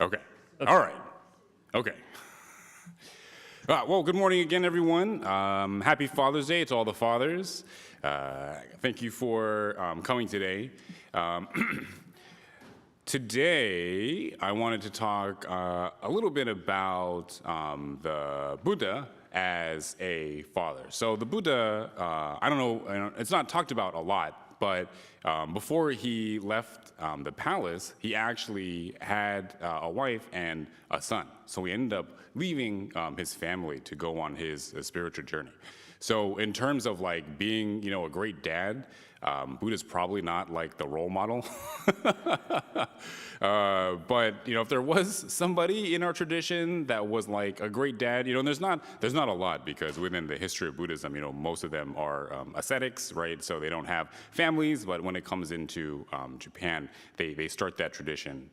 Okay. All right. Okay. Well, good morning again, everyone. Happy Father's Day to all the fathers. Thank you for coming today. Um, Today, I wanted to talk a little bit about the Buddha as a father. So the Buddha, I don't know, it's not talked about a lot, but before he left the palace, he actually had a wife and a son. So he ended up leaving his family to go on his spiritual journey. So in terms of like being, a great dad, Buddha's probably not like the role model. But if there was somebody in our tradition that was like a great dad, and there's not a lot, because within the history of Buddhism, most of them are ascetics, right? So they don't have families. But when it comes into Japan, they start that tradition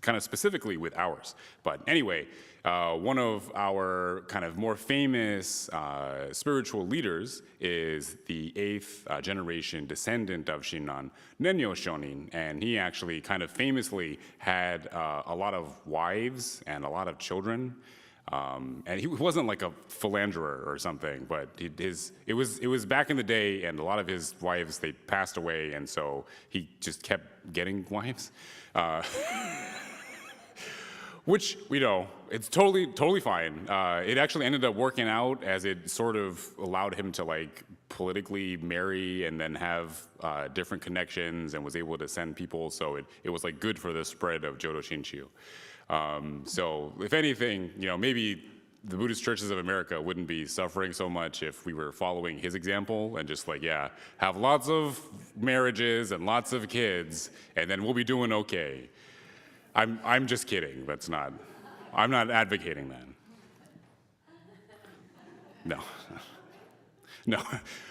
kind of specifically with ours. But anyway, one of our kind of more famous spiritual leaders is the 8th generation descendant of Shinran, Nenyo Shonin, and he actually kind of famously had a lot of wives and a lot of children. And he wasn't like a philanderer or something, but it was back in the day, and a lot of his wives, they passed away, and so he just kept getting wives. Which, it's totally fine. It actually ended up working out, as it sort of allowed him to like politically marry and then have different connections, and was able to send people. So it was like good for the spread of Jodo Shinshu. So if anything, maybe the Buddhist churches of America wouldn't be suffering so much if we were following his example and just like, have lots of marriages and lots of kids, and then we'll be doing okay. I'm just kidding. I'm not advocating that. No. No.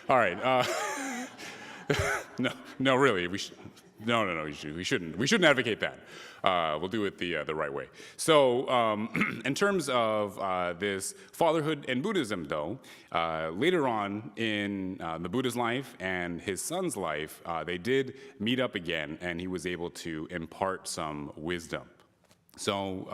All right. No, really. We shouldn't advocate that. We'll do it the right way. So in terms of this fatherhood and Buddhism, though, later on in the Buddha's life and his son's life, they did meet up again, and he was able to impart some wisdom. So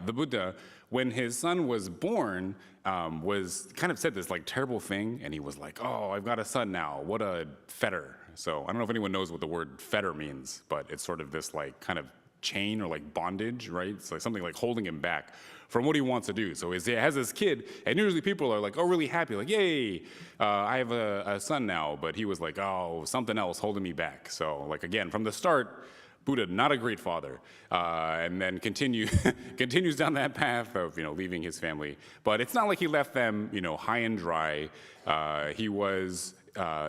the Buddha, when his son was born, was kind of said this like terrible thing, and he was like, "Oh, I've got a son now. What a fetter." So I don't know if anyone knows what the word fetter means, but it's sort of this like kind of chain or like bondage, right? It's like something like holding him back from what he wants to do. So he has this kid, and usually people are like, "Oh, really happy, like, yay, I have a son now." But he was like, "Oh, something else holding me back." So like again, from the start, Buddha, not a great father, and then continues down that path of leaving his family. But it's not like he left them high and dry. He was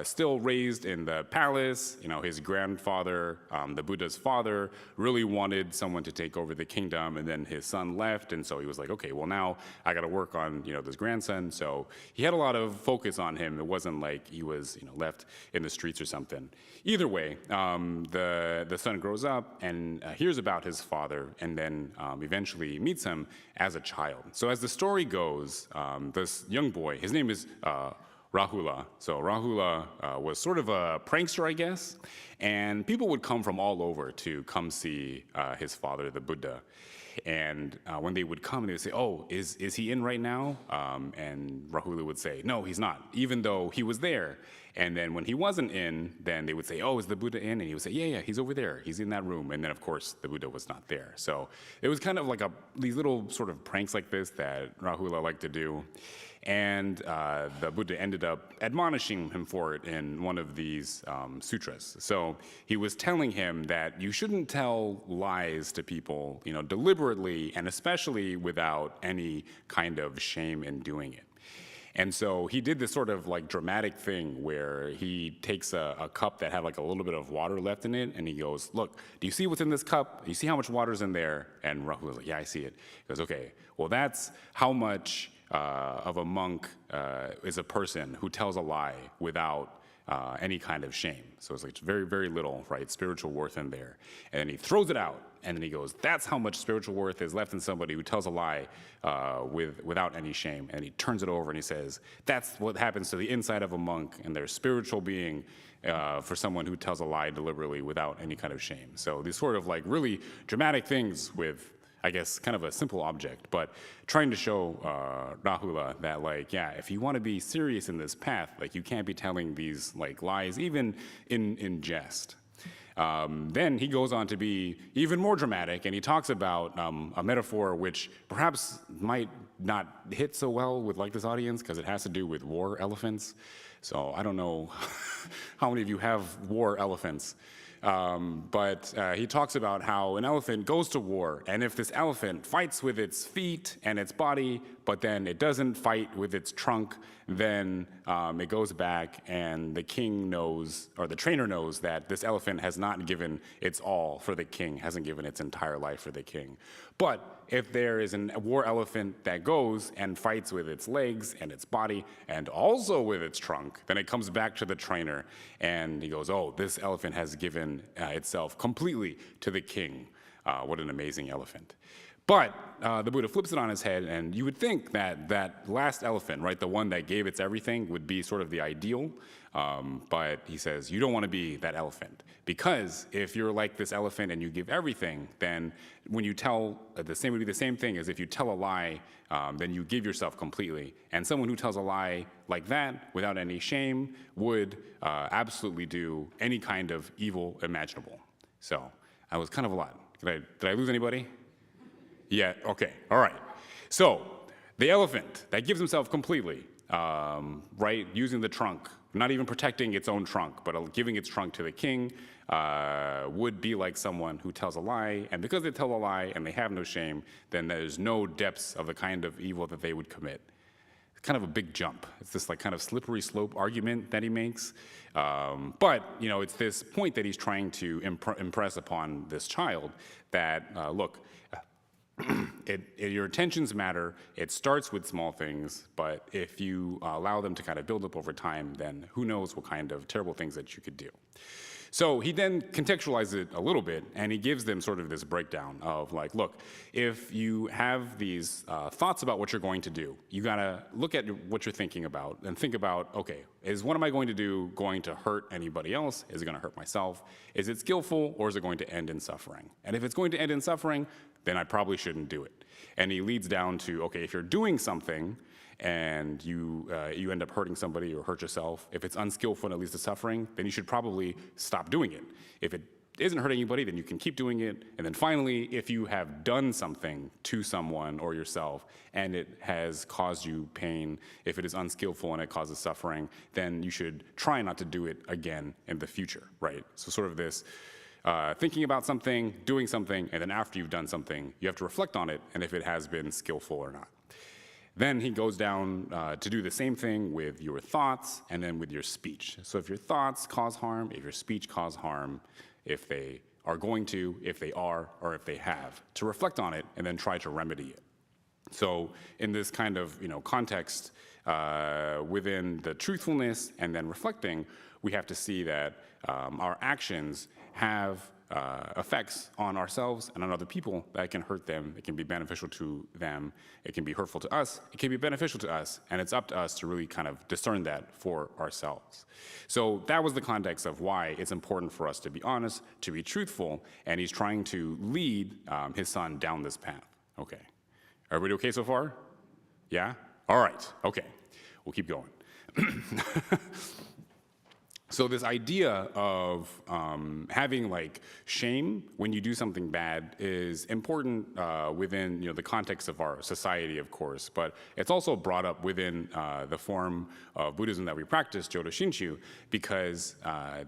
still raised in the palace. His grandfather, the Buddha's father, really wanted someone to take over the kingdom, and then his son left, and so he was like, okay, well now I got to work on this grandson. So he had a lot of focus on him. It wasn't like he was left in the streets or something. Either way, the son grows up and hears about his father, and then eventually meets him as a child. So as the story goes, this young boy, his name is Rahula. So Rahula was sort of a prankster, I guess, and people would come from all over to come see his father, the Buddha. And when they would come, they would say, "Oh, is he in right now?" And Rahula would say, "No, he's not," even though he was there. And then when he wasn't in, then they would say, "Oh, is the Buddha in?" And he would say, yeah, he's over there. He's in that room. And then, of course, the Buddha was not there. So it was kind of like these little sort of pranks like this that Rahula liked to do. And the Buddha ended up admonishing him for it in one of these sutras. So he was telling him that you shouldn't tell lies to people, deliberately, and especially without any kind of shame in doing it. And so he did this sort of like dramatic thing where he takes a cup that had like a little bit of water left in it, and he goes, "Look, do you see what's in this cup? Do you see how much water's in there?" And Rahul was like, "Yeah, I see it." He goes, "Okay, well that's how much of a monk is a person who tells a lie without any kind of shame." So it's like very, very little, right, spiritual worth in there. And then he throws it out, and then he goes, "That's how much spiritual worth is left in somebody who tells a lie without any shame." And he turns it over and he says, "That's what happens to the inside of a monk and their spiritual being for someone who tells a lie deliberately without any kind of shame." So these sort of like really dramatic things with I guess, kind of a simple object, but trying to show Rahula that, like, yeah, if you want to be serious in this path, like, you can't be telling these, like, lies, even in jest. Then he goes on to be even more dramatic, and he talks about a metaphor which perhaps might not hit so well with, like, this audience, because it has to do with war elephants. So I don't know how many of you have war elephants. But he talks about how an elephant goes to war, and if this elephant fights with its feet and its body, but then it doesn't fight with its trunk, then it goes back, and the king knows, or the trainer knows, that this elephant has not given its all for the king, hasn't given its entire life for the king. But if there is a war elephant that goes and fights with its legs and its body and also with its trunk, then it comes back to the trainer and he goes, oh, this elephant has given itself completely to the king. What an amazing elephant. But the Buddha flips it on his head, and you would think that that last elephant, right, the one that gave its everything, would be sort of the ideal. But he says, you don't want to be that elephant. Because if you're like this elephant and you give everything, then when you tell, would be the same thing as if you tell a lie, then you give yourself completely. And someone who tells a lie like that, without any shame, would absolutely do any kind of evil imaginable. So that was kind of a lot. Did I lose anybody? Yeah, okay, all right. So the elephant that gives himself completely, right, using the trunk, not even protecting its own trunk, but giving its trunk to the king, would be like someone who tells a lie, and because they tell a lie and they have no shame, then there's no depths of the kind of evil that they would commit. It's kind of a big jump. It's this like kind of slippery slope argument that he makes. But, you know, it's this point that he's trying to impress upon this child that, look, your intentions matter. It starts with small things, but if you allow them to kind of build up over time, then who knows what kind of terrible things that you could do. So he then contextualizes it a little bit, and he gives them sort of this breakdown of like, look, if you have these thoughts about what you're going to do, you gotta look at what you're thinking about and think about, okay, is what am I going to do going to hurt anybody else? Is it gonna hurt myself? Is it skillful, or is it going to end in suffering? And if it's going to end in suffering, then I probably shouldn't do it. And he leads down to, okay, if you're doing something and you end up hurting somebody or hurt yourself, if it's unskillful and it leads to suffering, then you should probably stop doing it. If it isn't hurting anybody, then you can keep doing it. And then finally, if you have done something to someone or yourself and it has caused you pain, if it is unskillful and it causes suffering, then you should try not to do it again in the future, right? So sort of this thinking about something, doing something, and then after you've done something, you have to reflect on it and if it has been skillful or not. Then he goes down to do the same thing with your thoughts and then with your speech. So if your thoughts cause harm, if your speech cause harm, if they are going to, if they are, or if they have, to reflect on it and then try to remedy it. So in this kind of context, within the truthfulness and then reflecting, we have to see that our actions have effects on ourselves and on other people that can hurt them. It can be beneficial to them. It can be hurtful to us. It can be beneficial to us. And it's up to us to really kind of discern that for ourselves. So that was the context of why it's important for us to be honest, to be truthful, and he's trying to lead his son down this path. Okay. Everybody okay so far? Yeah? All right. Okay. We'll keep going. So this idea of having like shame when you do something bad is important within the context of our society, of course, but it's also brought up within the form of Buddhism that we practice, Jodo Shinshu, because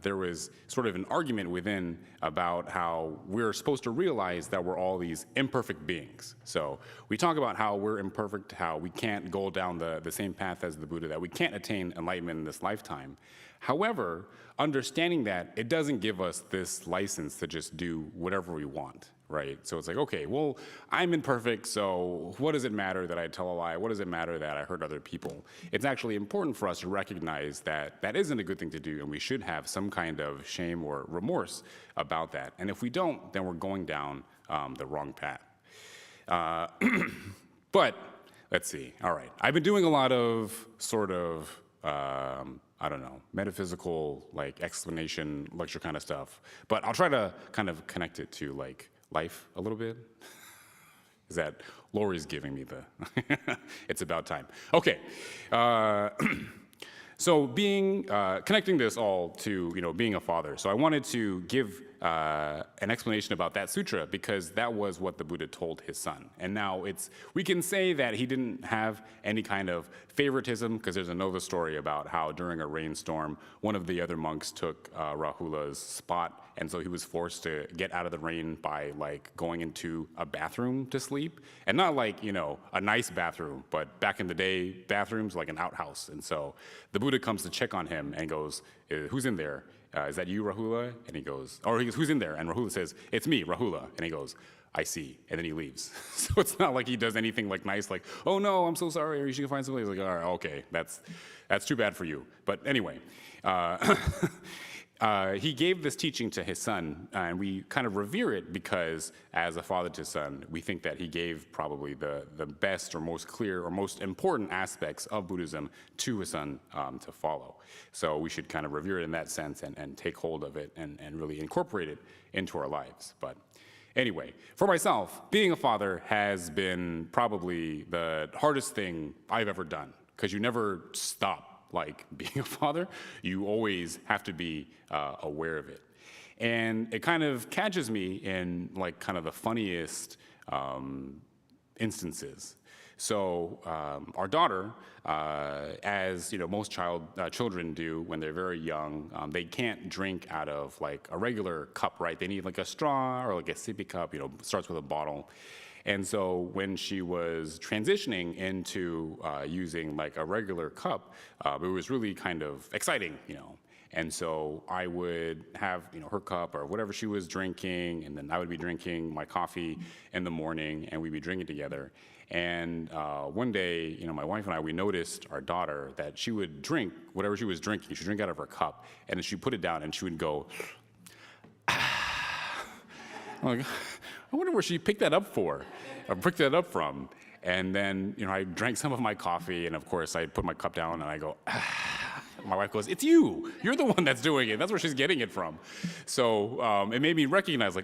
there was sort of an argument within about how we're supposed to realize that we're all these imperfect beings. So we talk about how we're imperfect, how we can't go down the same path as the Buddha, that we can't attain enlightenment in this lifetime. However, understanding that, it doesn't give us this license to just do whatever we want, right? So it's like, okay, well, I'm imperfect, so what does it matter that I tell a lie? What does it matter that I hurt other people? It's actually important for us to recognize that that isn't a good thing to do, and we should have some kind of shame or remorse about that. And if we don't, then we're going down the wrong path. But let's see, all right. I've been doing a lot of sort of, I don't know, metaphysical, like explanation, lecture kind of stuff. But I'll try to kind of connect it to like life a little bit. is that Lori's giving me the, it's about time. Okay. So connecting this all to, being a father. So I wanted to give an explanation about that sutra because that was what the Buddha told his son. And now we can say that he didn't have any kind of favoritism because there's another story about how during a rainstorm, one of the other monks took Rahula's spot. And so he was forced to get out of the rain by going into a bathroom to sleep. And not a nice bathroom, but back in the day, bathrooms like an outhouse. And so the Buddha comes to check on him and goes, who's in there? Is that you, Rahula? And he goes, who's in there? And Rahula says, it's me, Rahula. And he goes, I see. And then he leaves. So it's not like he does anything nice, oh no, I'm so sorry, or you should find somebody. He's like, all right, okay, that's too bad for you. But anyway, he gave this teaching to his son, and we kind of revere it because as a father to son, we think that he gave probably the best or most clear or most important aspects of Buddhism to his son to follow. So we should kind of revere it in that sense and take hold of it and really incorporate it into our lives. But anyway, for myself, being a father has been probably the hardest thing I've ever done because you never stop being a father. You always have to be aware of it. And it kind of catches me in kind of the funniest instances. So our daughter, as most children do when they're very young, they can't drink out of a regular cup, right? They need a straw or a sippy cup, starts with a bottle. And so when she was transitioning into using a regular cup, it was really kind of exciting, And so I would have, her cup or whatever she was drinking, and then I would be drinking my coffee in the morning, and we'd be drinking together. And one day, my wife and I, we noticed our daughter that she would drink whatever she was drinking. She'd drink out of her cup, and then she'd put it down, and she would go, I'm I wonder where she picked that up from. And then, I drank some of my coffee, and of course, I put my cup down, and I go, My wife goes, it's you. You're the one that's doing it. That's where she's getting it from. So it made me recognize,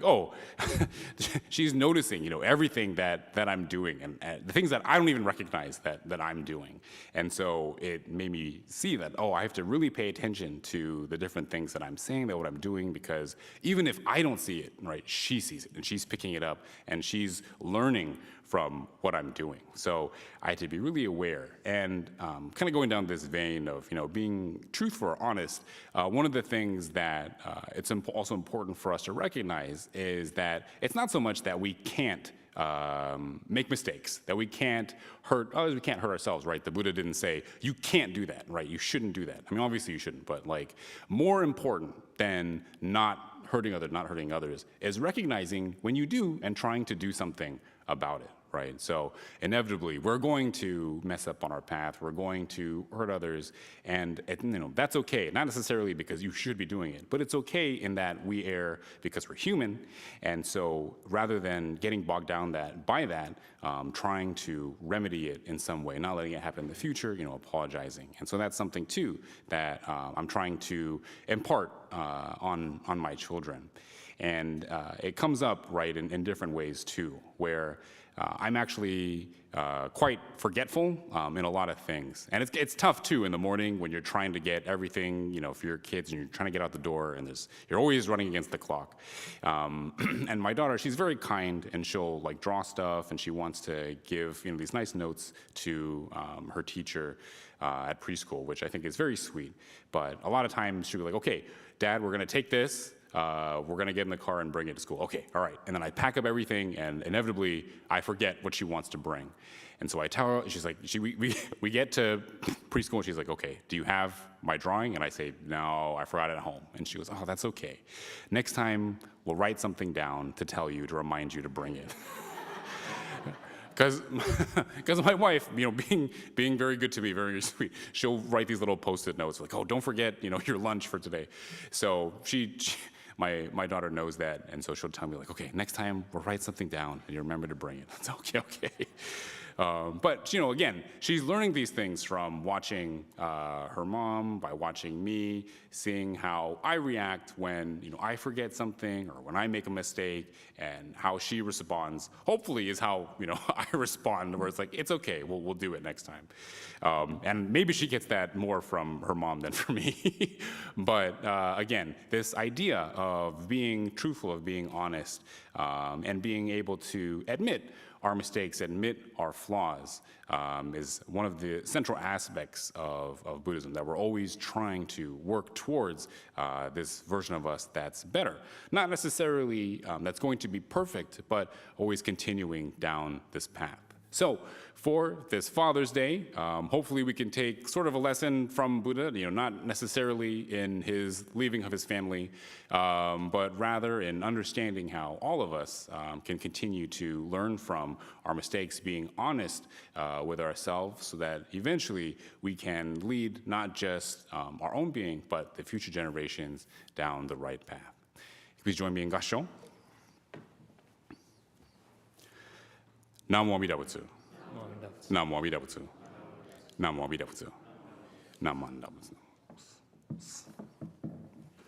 she's noticing, everything that I'm doing, and the things that I don't even recognize that I'm doing. And so it made me see that, I have to really pay attention to the different things that I'm saying, that what I'm doing, because even if I don't see it, right, she sees it, and she's picking it up, and she's learning from what I'm doing. So I had to be really aware. And kind of going down this vein of, being truthful or honest, one of the things that it's also important for us to recognize is that it's not so much that we can't make mistakes, that we can't hurt others, we can't hurt ourselves, right? The Buddha didn't say, you can't do that, right? You shouldn't do that. I mean, obviously you shouldn't, but more important than not hurting others is recognizing when you do and trying to do something about it. Right? So inevitably, we're going to mess up on our path. We're going to hurt others, and that's okay. Not necessarily because you should be doing it, but it's okay in that we err because we're human. And so, rather than getting bogged down by that, trying to remedy it in some way, not letting it happen in the future, apologizing. And so that's something too that I'm trying to impart on my children. And it comes up, right, in different ways too, where I'm actually quite forgetful in a lot of things. And it's tough too in the morning when you're trying to get everything, for your kids, and you're trying to get out the door, and you're always running against the clock. And my daughter, she's very kind, and she'll draw stuff, and she wants to give these nice notes to her teacher at preschool, which I think is very sweet. But a lot of times she'll be like, okay, Dad, we're gonna take this. We're gonna get in the car and bring it to school. Okay, all right. And then I pack up everything, and inevitably I forget what she wants to bring. And so I tell her, she's like, we get to preschool, and she's like, okay, do you have my drawing? And I say, no, I forgot it at home. And she goes, oh, that's okay. Next time we'll write something down to tell you, to remind you to bring it. Because my wife, being very good to me, very sweet, she'll write these little Post-it notes like, oh, don't forget, your lunch for today. So my daughter knows that, and so she'll tell me okay, next time we'll write something down, and you remember to bring it. It's okay. But again, she's learning these things from watching her mom, by watching me, seeing how I react when I forget something or when I make a mistake, and how she responds. Hopefully, is how I respond, where it's like, it's okay, we'll do it next time. And maybe she gets that more from her mom than from me. But again, this idea of being truthful, of being honest, and being able to admit our mistakes, admit our flaws, is one of the central aspects of Buddhism, that we're always trying to work towards this version of us that's better. Not necessarily that's going to be perfect, but always continuing down this path. So for this Father's Day, hopefully we can take sort of a lesson from Buddha, not necessarily in his leaving of his family, but rather in understanding how all of us can continue to learn from our mistakes, being honest with ourselves, so that eventually we can lead not just our own being, but the future generations down the right path. Please join me in Gassho. Namo Amida Butsu. Namo Amida Butsu. Namo Amida Butsu. Namo Amida Butsu.